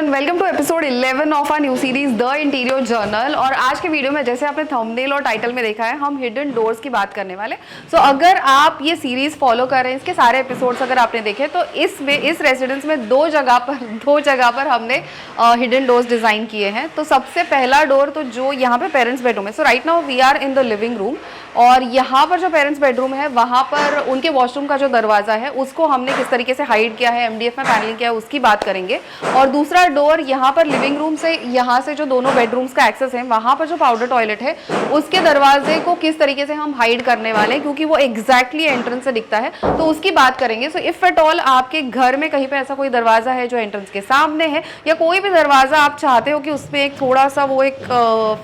Everyone, welcome to episode 11 of our new series the interior journal. और आज के video में जैसे आपने थंबनेल और टाइटल में देखा है, हम हिडन डोर्स की बात करने वाले। सो अगर आप ये सीरीज फॉलो कर रहे हैं, इसके सारे एपिसोड्स अगर आपने देखे तो इस रेसिडेंस में दो जगह पर हमने हिडन डोर्स डिजाइन किए हैं। तो सबसे पहला डोर तो जो यहाँ पे पेरेंट्स बेडरूम है, so right now we are in the living room, और यहाँ पर जो पेरेंट्स बेडरूम है वहाँ पर उनके वॉशरूम का जो दरवाजा है उसको हमने किस तरीके से हाइड किया है, MDF में पैनलिंग किया है, उसकी बात करेंगे। और दूसरा डोर यहाँ पर लिविंग रूम से, यहाँ से जो दोनों बेडरूम्स का एक्सेस है, वहाँ पर जो पाउडर टॉयलेट है उसके दरवाजे को किस तरीके से हम हाइड करने वाले हैं, क्योंकि वो एग्जैक्टली एंट्रेंस से दिखता है, तो उसकी बात करेंगे। सो इफ एट ऑल आपके घर में कहीं पे ऐसा कोई दरवाजा है जो एंट्रेंस के सामने है, या कोई भी दरवाजा आप चाहते हो कि उसमें एक थोड़ा सा वो एक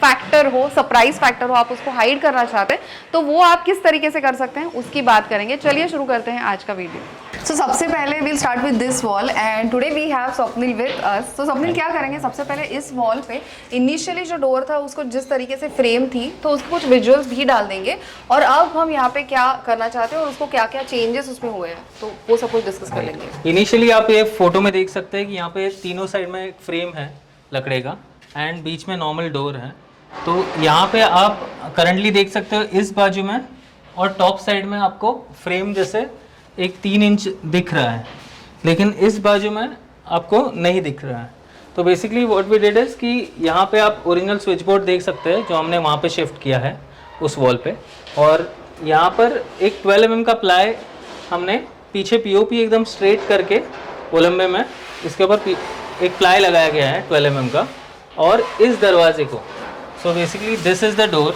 फैक्टर हो, सरप्राइज फैक्टर हो, आप उसको हाइड करना चाहते हैं, तो वो आप किस तरीके से कर सकते हैं उसकी बात करेंगे। चलिए शुरू करते हैं आज का वीडियो। सो सबसे पहले we'll start with this wall and today we have Swapnil with us. तो स्वप्निल, क्या करेंगे सबसे पहले, इस वॉल पे इनिशियली जो डोर था उसको जिस तरीके से फ्रेम थी तो उसको कुछ विजुअल्स भी डाल देंगे, और अब हम यहाँ पे क्या करना चाहते हैं और उसको क्या क्या चेंजेस उसमें हुए हैं तो वो सब कुछ डिस्कस कर लेंगे। इनिशियली आप ये फोटो में देख सकते हैं कि यहाँ पे तीनों साइड में एक फ्रेम है लकड़े का एंड बीच में नॉर्मल डोर है। तो यहाँ पे आप करंटली देख सकते हो इस बाजू में और टॉप साइड में आपको फ्रेम जैसे एक 3 इंच दिख रहा है, लेकिन इस बाजू में आपको नहीं दिख रहा है। तो basically what we did is कि यहाँ पे आप ओरिजिनल स्विच बोर्ड देख सकते हैं जो हमने वहाँ पे शिफ्ट किया है उस वॉल पे, और यहाँ पर एक 12 mm का प्लाई हमने पीछे पीओपी एकदम स्ट्रेट करके कोलंबे में इसके ऊपर एक प्लाई लगाया गया है 12 mm का, और इस दरवाजे को, so basically this is the door.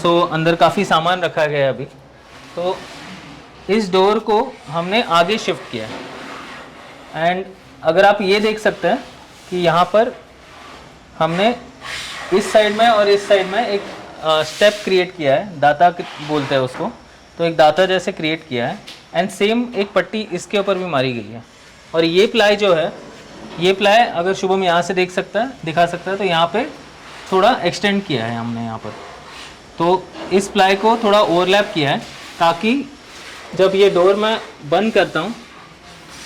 So अंदर काफ़ी सामान रखा गया है अभी, तो इस डोर को हमने आगे शिफ्ट किया है। एंड अगर आप ये देख सकते हैं कि यहाँ पर हमने इस साइड में और इस साइड में एक स्टेप क्रिएट किया है, दाता बोलते हैं उसको, तो एक दाता जैसे क्रिएट किया है एंड सेम एक पट्टी इसके ऊपर भी मारी गई है। और ये प्लाई जो है, ये प्लाई अगर शुभम यहाँ से दिखा सकता है तो यहाँ पे थोड़ा एक्सटेंड किया है हमने यहाँ पर, तो इस प्लाई को थोड़ा ओवरलैप किया है ताकि जब ये डोर मैं बंद करता हूँ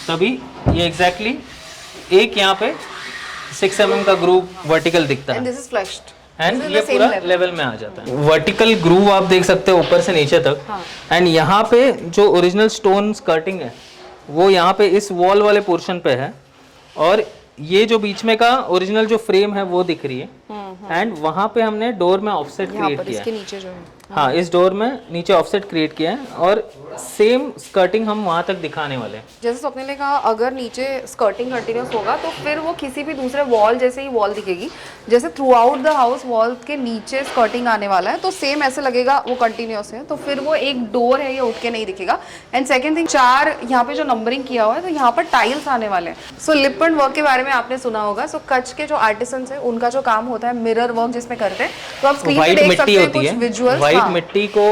तभी ये एग्जैक्टली एक यहाँ पे 6 mm का ग्रूव वर्टिकल दिखता है एंड ये पूरा लेवल में आ जाता है। वर्टिकल ग्रूव आप देख सकते हो ऊपर से नीचे तक। एंड यहाँ पे जो ओरिजिनल स्टोन स्कर्टिंग है वो यहाँ पे इस वॉल वाले पोर्शन पे है, और ये जो बीच में का ओरिजिनल जो फ्रेम है वो दिख रही है। एंड वहाँ पे हमने डोर में ऑफसेट क्रिएट किया है, नीचे जो है, हाँ इस डोर में नीचे ऑफसेट क्रिएट किया है, और सेम स्कर्टिंग हम वहाँ तक दिखाने वाले हैं। जैसे स्वप्निल ने कहा, अगर नीचे स्कर्टिंग कंटिन्यूस होगा तो फिर वो किसी भी दूसरे वॉल जैसे ही वॉल दिखेगी, जैसे through out the house wall के नीचे स्कर्टिंग आने वाला है तो सेम ऐसे लगेगा वो कंटिन्यूस है, तो फिर वो एक डोर है, ये उठ के नहीं दिखेगा। एंड सेकेंड थिंग, 4 यहाँ पे जो नंबरिंग किया हुआ है तो यहाँ पर टाइल्स आने वाले हैं। सो लिप एंड वर्क के बारे में आपने सुना होगा। सो कच्छ के जो आर्टिसंस है उनका जो काम होता है मिरर वर्क जिसमें करते हैं, तो आप स्क्रीन पे देख सकते हैं कुछ विजुअल्स। व्हाइट मिट्टी को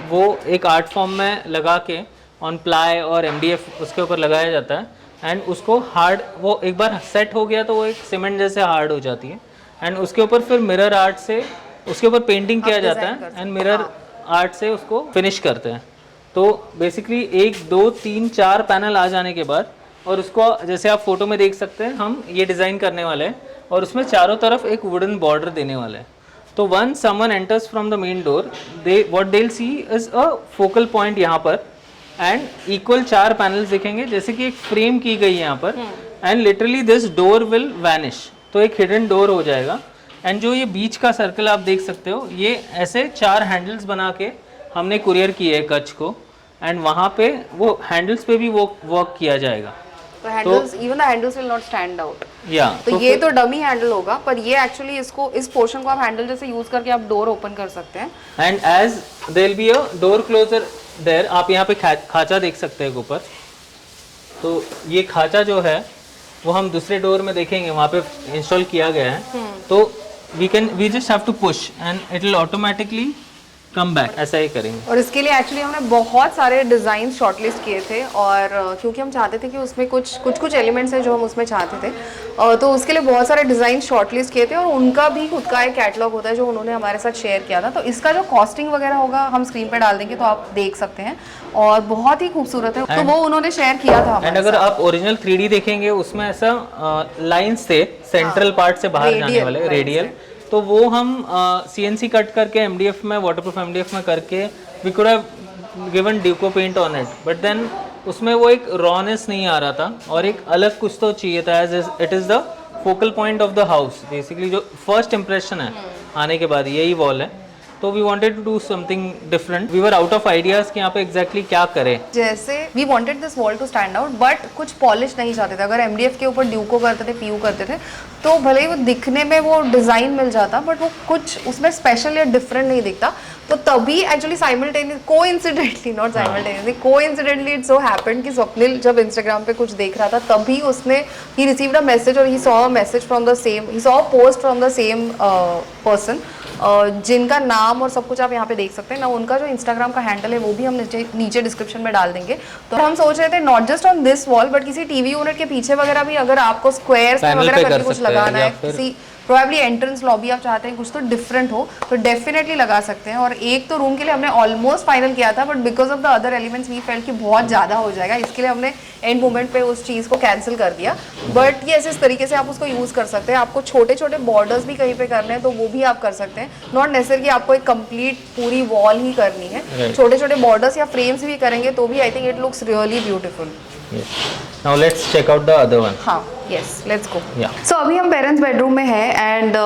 वो एक आर्ट फॉर्म में लगा के ऑन प्लाई और MDF उसके ऊपर लगाया जाता है एंड उसको हार्ड, वो एक बार सेट हो गया तो वो एक सीमेंट जैसे हार्ड हो जाती है एंड उसके ऊपर फिर मिरर आर्ट से उसके ऊपर पेंटिंग किया जाता है एंड मिरर आर्ट से उसको फिनिश करते हैं। तो बेसिकली 1 2 3 4 पैनल आ जाने के बाद, और उसको जैसे आप फोटो में देख सकते हैं हम ये डिज़ाइन करने वाले हैं, और उसमें चारों तरफ एक वुडन बॉर्डर देने वाले हैं। तो once someone enters from the main door, what they'll see is a focal point यहाँ पर, and equal 4 panels दिखेंगे जैसे कि एक फ्रेम की गई है यहाँ पर, and literally this door will vanish, तो एक हिडन डोर हो जाएगा। एंड जो ये बीच का सर्कल आप देख सकते हो, ये ऐसे 4 हैंडल्स बना के हमने कुरियर किए है कच्छ को, एंड वहाँ पे वो हैंडल्स पे भी वो वर्क किया जाएगा। तो handles, even the handles will not stand out. या तो ये तो डमी हैंडल होगा, पर ये एक्चुअली इसको, इस पोर्शन को आप हैंडल जैसे यूज करके आप डोर ओपन कर सकते हैं। And as there will be a door closer there, आप यहाँ पे खाचा देख सकते हैं ऊपर, तो ये खाचा जो है वो हम दूसरे डोर में देखेंगे वहाँ पे इंस्टॉल किया गया है। तो we just have to push and it will automatically come back, ऐसा ही करेंगे। और इसके लिए एक्चुअली हमने बहुत सारे डिज़ाइन शॉर्टलिस्ट किए थे और क्योंकि हम चाहते थे कि उसमें कुछ एलिमेंट्स हैं जो हम उसमें चाहते थे, तो उसके लिए बहुत सारे डिज़ाइन शॉर्टलिस्ट किए थे और उनका भी खुद का एक कैटलॉग होता है जो उन्होंने हमारे साथ शेयर किया था। तो इसका जो कॉस्टिंग वगैरह होगा हम स्क्रीन पे डाल देंगे तो आप देख सकते हैं और बहुत ही खूबसूरत है। तो वो उन्होंने शेयर किया था एंड अगर आप ओरिजिनल 3D देखेंगे उसमें ऐसा लाइंस थे सेंट्रल पार्ट से बाहर जाने वाले रेडियल, तो वो हम CNC कट करके MDF में, वाटरप्रूफ MDF में करके we could have given Duco paint on it, but then उसमें वो एक रॉनेस नहीं आ रहा था और एक अलग कुछ तो चाहिए था, as it is the focal point of the house. Basically जो फर्स्ट इंप्रेशन है आने के बाद यही वॉल है, तो we wanted to do something different. We were out of ideas कि यहाँ पे एग्जैक्टली क्या करें। जैसे we wanted this wall to stand out, but कुछ पॉलिश नहीं चाहते थे। अगर MDF के ऊपर ड्यूको करते थे, PU करते थे, तो भले ही वो दिखने में वो डिज़ाइन मिल जाता, बट वो कुछ उसमें स्पेशल या डिफरेंट नहीं दिखता। तो तभी actually simultaneous coincidentally it so happened कि स्वप्निल जब इंस्टाग्राम पे कुछ देख रहा था तभी उसने ही रिसीव्ड अ मैसेज और he saw a message from the same, he saw a post from the same person, जिनका नाम और सब कुछ आप यहाँ पे देख सकते हैं ना। उनका जो इंस्टाग्राम का हैंडल है वो भी हम नीचे डिस्क्रिप्शन में डाल देंगे। तो हम सोच रहे थे not just on this wall but किसी टीवी यूनिट के पीछे वगैरह भी अगर आपको स्क्वायर्स वगैरह करके कुछ लगाना है, किसी प्रोबेबली एंट्रेंस लॉबी आप चाहते हैं कुछ तो डिफरेंट हो, तो डेफिनेटली लगा सकते हैं। और एक तो रूम के लिए हमने ऑलमोस्ट फाइनल किया था, but because of the other elements we felt कि बहुत ज़्यादा हो जाएगा, इसके लिए हमने एंड मोमेंट पे उस चीज़ को कैंसिल कर दिया। बट ये ऐसे इस तरीके से आप उसको यूज़ कर सकते हैं। आपको छोटे छोटे बॉर्डर्स भी कहीं पे करने हैं तो वो भी आप कर सकते हैं, नॉट नेसेसरी कि आपको एक कंप्लीट पूरी वॉल ही करनी है। छोटे छोटे बॉर्डर्स या फ्रेम्स भी करेंगे तो भी I think it looks really beautiful. Now let's check out the other one. हाँ, यस, लेट्स गो। Yeah. सो अभी हम पेरेंट्स बेडरूम में हैं एंड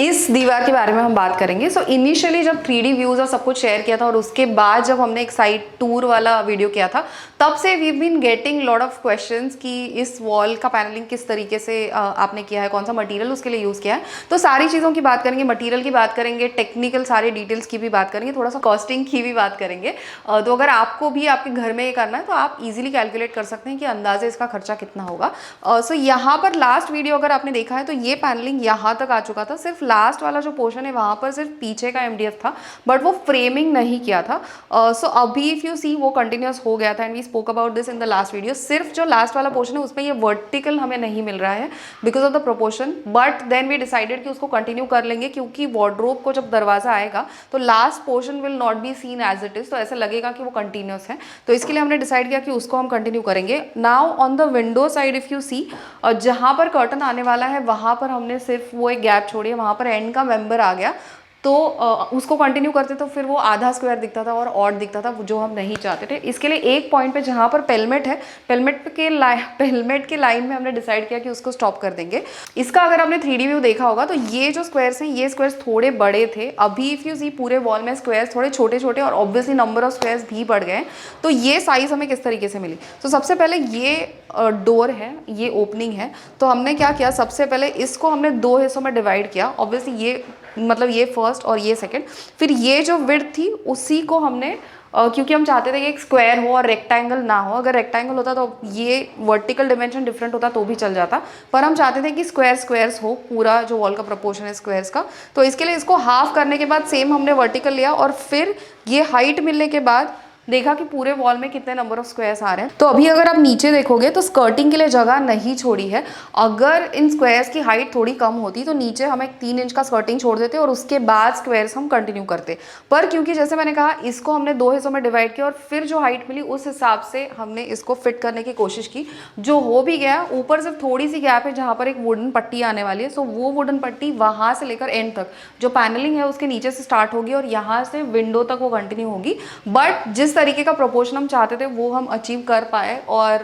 इस दीवार के बारे में हम बात करेंगे। सो इनिशियली जब 3D व्यूज और सब कुछ शेयर किया था और उसके बाद जब हमने एक साइड टूर वाला वीडियो किया था, तब से we been getting lot of questions कि इस वॉल का पैनलिंग किस तरीके से आपने किया है, कौन सा मटेरियल उसके लिए यूज़ किया है। तो सारी चीज़ों की बात करेंगे, मटेरियल की बात करेंगे, टेक्निकल सारे डिटेल्स की भी बात करेंगे, थोड़ा सा कॉस्टिंग की भी बात करेंगे। तो अगर आपको भी आपके घर में ये करना है तो आप इजीली कैलकुलेट कर सकते हैं कि अंदाजे इसका खर्चा कितना होगा। सो यहाँ पर लास्ट वीडियो अगर आपने देखा है तो ये पैनलिंग यहाँ तक आ चुका था। सिर्फ लास्ट वाला जो पोर्शन है वहाँ पर सिर्फ पीछे का MDF था, बट वो फ्रेमिंग नहीं किया था। सो अभी इफ यू सी वो कंटिन्यूस हो गया था and we spoke about this in the last video. सिर्फ जो लास्ट वाला पोर्शन है उसमें ये वर्टिकल हमें नहीं मिल रहा है because of the proportion, but then we decided कि उसको कंटिन्यू कर लेंगे क्योंकि वार्डरोब को जब दरवाजा आएगा तो last portion will not be seen as it is, तो ऐसा लगेगा कि वो कंटिन्यूस है। तो इसके लिए हमने डिसाइड किया कि उसको हम कंटिन्यू करेंगे। Now on the window side if you see, जहाँ पर कर्टन आने वाला है वहाँ पर हमने सिर्फ वो एक गैप छोड़ी है, वहाँ पर एंड का मेंबर आ गया। तो उसको कंटिन्यू करते तो फिर वो आधा स्क्वायर दिखता था और ऑड दिखता था, जो हम नहीं चाहते थे। इसके लिए एक पॉइंट पे जहाँ पर पेलमेट है, पेलमेट के लाइन में हमने डिसाइड किया कि उसको स्टॉप कर देंगे। इसका अगर आपने 3D व्यू देखा होगा तो ये जो स्क्वायर्स हैं ये स्क्वायर्स थोड़े बड़े थे। अभी इफ यू सी पूरे वॉल में स्क्वायर्स थोड़े छोटे छोटे और ऑब्वियसली नंबर ऑफ स्क्वायर्स भी बढ़ गए। तो ये साइज़ हमें किस तरीके से मिली, तो सबसे पहले ये डोर है, ये ओपनिंग है। तो हमने क्या किया, सबसे पहले इसको हमने 2 हिस्सों में डिवाइड किया। ऑब्वियसली ये मतलब ये फर्स्ट और ये सेकंड। फिर ये जो विड्थ थी उसी को हमने क्योंकि हम चाहते थे कि एक स्क्वायर हो और रेक्टेंगल ना हो। अगर रेक्टेंगल होता तो ये वर्टिकल डिमेंशन डिफरेंट होता तो भी चल जाता, पर हम चाहते थे कि स्क्वायर्स हो, पूरा जो वॉल का प्रोपोर्शन है स्क्वायर्स का। तो इसके लिए इसको हाफ करने के बाद सेम हमने वर्टिकल लिया और फिर ये हाइट मिलने के बाद देखा कि पूरे वॉल में कितने नंबर ऑफ स्क्वायर्स आ रहे हैं। तो अभी अगर आप नीचे देखोगे तो स्कर्टिंग के लिए जगह नहीं छोड़ी है। अगर इन स्क्वायर्स की हाइट थोड़ी कम होती तो नीचे हम एक 3 इंच का स्कर्टिंग छोड़ देते और उसके बाद स्क्वायर्स हम कंटिन्यू करते। पर क्योंकि जैसे मैंने कहा इसको हमने 2 हिस्सों में डिवाइड किया और फिर जो हाइट मिली उस हिसाब से हमने इसको फिट करने की कोशिश की, जो हो भी गया। ऊपर सिर्फ थोड़ी सी गैप है जहाँ पर एक वुडन पट्टी आने वाली है। सो वो वुडन पट्टी वहाँ से लेकर एंड तक जो पैनलिंग है उसके नीचे से स्टार्ट होगी और यहाँ से विंडो तक वो कंटिन्यू होगी। बट जिस तरीके का प्रोपोर्शन हम चाहते थे वो हम अचीव कर पाए। और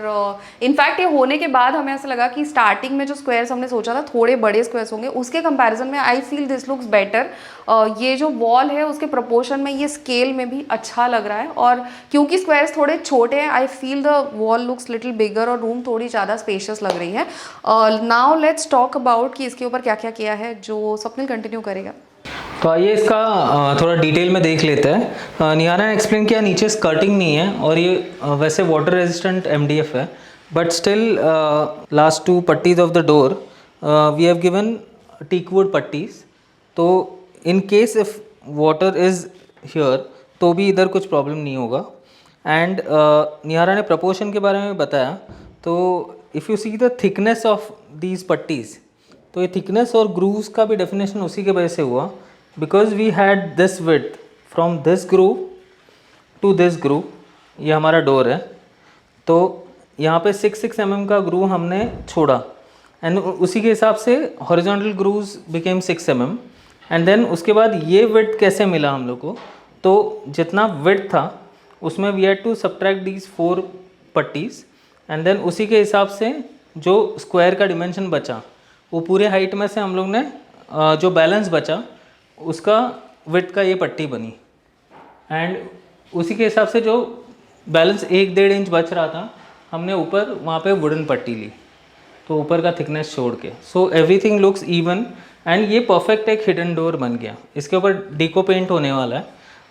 इनफैक्ट ये होने के बाद हमें ऐसा लगा कि स्टार्टिंग में जो स्क्वायर्स हमने सोचा था थोड़े बड़े स्क्वायर्स होंगे, उसके कंपैरिजन में I feel this looks better. ये जो वॉल है उसके प्रोपोर्शन में ये स्केल में भी अच्छा लग रहा है। और क्योंकि स्क्वायर्स थोड़े छोटे हैं I feel the wall looks little bigger और रूम थोड़ी ज़्यादा स्पेशियस लग रही है। नाउ लेट्स टॉक अबाउट कि इसके ऊपर क्या क्या किया है, जो स्वप्निल कंटिन्यू करेगा। तो आइए इसका थोड़ा डिटेल में देख लेते हैं। निहारा ने एक्सप्लेन किया नीचे स्कर्टिंग नहीं है और ये वैसे वाटर रेजिस्टेंट MDF है, बट स्टिल लास्ट 2 पट्टीज of the door we have given teakwood पट्टीज। तो in case if water is here तो भी इधर कुछ प्रॉब्लम नहीं होगा। एंड निहारा ने प्रपोर्शन के बारे में बताया, तो if you see the thickness of these पट्टीज़, तो ये थिकनेस और ग्रूव्स का भी डेफिनेशन उसी के वजह से हुआ, because we had this width from this groove to this groove, ये हमारा डोर है, तो यहाँ पे 6 mm का ग्रूव हमने छोड़ा एंड उसी के हिसाब से horizontal grooves became 6 mm। And then उसके बाद ये विड्थ कैसे मिला हम लोग को, तो जितना विड्थ था उसमें we had to subtract these 4 पट्टीज़ एंड देन उसी के हिसाब से जो स्क्वायर का डिमेंशन बचा वो पूरे हाइट में से हम लोग ने जो बैलेंस बचा उसका विड्थ का ये पट्टी बनी। एंड उसी के हिसाब से जो बैलेंस 1-1.5 इंच बच रहा था हमने ऊपर वहाँ पे वुडन पट्टी ली, तो ऊपर का थिकनेस छोड़ के, so everything looks even and ये परफेक्ट एक हिडन डोर बन गया। इसके ऊपर डीको पेंट होने वाला है,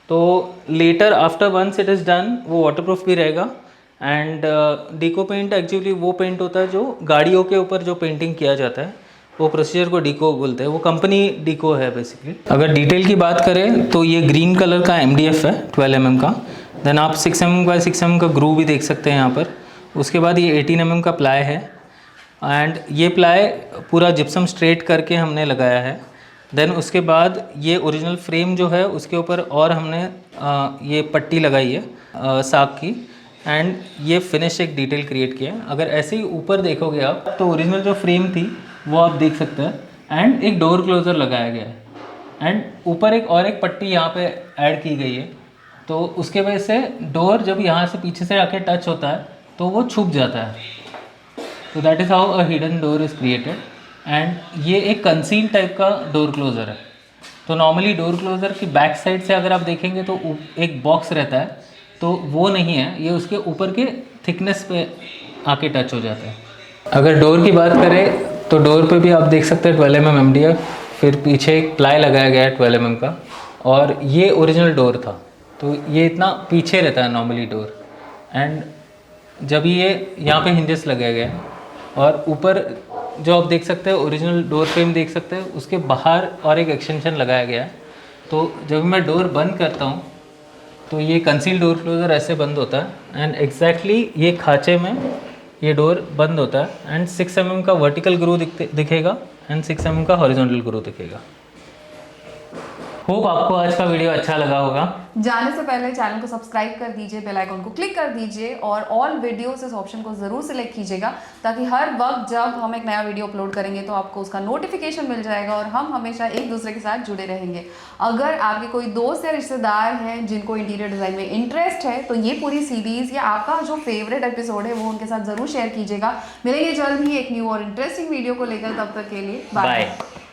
तो later after once it is done वो वाटरप्रूफ भी रहेगा। एंड डीको पेंट एक्चुअली वो पेंट होता है जो गाड़ियों के ऊपर जो पेंटिंग किया जाता है, वो प्रोसीजर को डीको बोलते हैं, वो कंपनी डीको है बेसिकली। अगर डिटेल की बात करें तो ये ग्रीन कलर का MDF है 12 mm का, देन आप 6 mm बाय 6 mm का ग्रूव भी देख सकते हैं यहाँ पर। उसके बाद ये 18 mm का प्लाई है एंड ये प्लाई पूरा जिप्सम स्ट्रेट करके हमने लगाया है। देन उसके बाद ये ओरिजिनल फ्रेम जो है उसके ऊपर और हमने ये पट्टी लगाई है साग की, एंड ये फिनिश एक डिटेल क्रिएट किया है। अगर ऐसे ही ऊपर देखोगे आप तो ओरिजिनल जो फ्रेम थी वो आप देख सकते हैं एंड एक डोर क्लोज़र लगाया गया है एंड ऊपर एक पट्टी यहाँ पे ऐड की गई है, तो उसके वजह से डोर जब यहाँ से पीछे से आके टच होता है तो वो छुप जाता है। तो that is how a hidden door is created. And ये एक कंसील टाइप का डोर क्लोज़र है। तो नॉर्मली डोर क्लोज़र की बैक साइड से अगर आप देखेंगे तो एक बॉक्स रहता है, तो वो नहीं है, ये उसके ऊपर के थिकनेस पे आके टच हो जाता है। अगर डोर की बात करें तो डोर पे भी आप देख सकते हैं 12 mm MDF, फिर पीछे एक प्लाई लगाया गया है 12 mm का, और ये ओरिजिनल डोर था, तो ये इतना पीछे रहता है नॉर्मली डोर। एंड जब ये यहाँ पे हिंजेस लगाया गया है और ऊपर जो आप देख सकते हैं ओरिजिनल डोर फ्रेम देख सकते हैं, उसके बाहर और एक एक्सटेंशन लगाया गया है। तो जब मैं डोर बंद करता हूँ तो ये कंसील डोर क्लोज़र ऐसे बंद होता है एंड एग्जैक्टली ये खाँचे में ये डोर बंद होता है एंड 6 mm का वर्टिकल ग्रू दिखेगा एंड 6 mm का हॉरिजॉन्टल ग्रू दिखेगा। होप आपको आज का वीडियो अच्छा लगा होगा। जाने से पहले चैनल को सब्सक्राइब कर दीजिए, बेल आइकन को क्लिक कर दीजिए और ऑल वीडियोस इस ऑप्शन को ज़रूर सिलेक्ट कीजिएगा, ताकि हर वक्त जब हम एक नया वीडियो अपलोड करेंगे तो आपको उसका नोटिफिकेशन मिल जाएगा और हम हमेशा एक दूसरे के साथ जुड़े रहेंगे। अगर आपके कोई दोस्त या रिश्तेदार हैं जिनको इंटीरियर डिज़ाइन में इंटरेस्ट है तो ये पूरी सीरीज़ या आपका जो फेवरेट एपिसोड है वो उनके साथ ज़रूर शेयर कीजिएगा। मिलेंगे जल्द ही एक न्यू और इंटरेस्टिंग वीडियो को लेकर, तब तक के लिए बाय।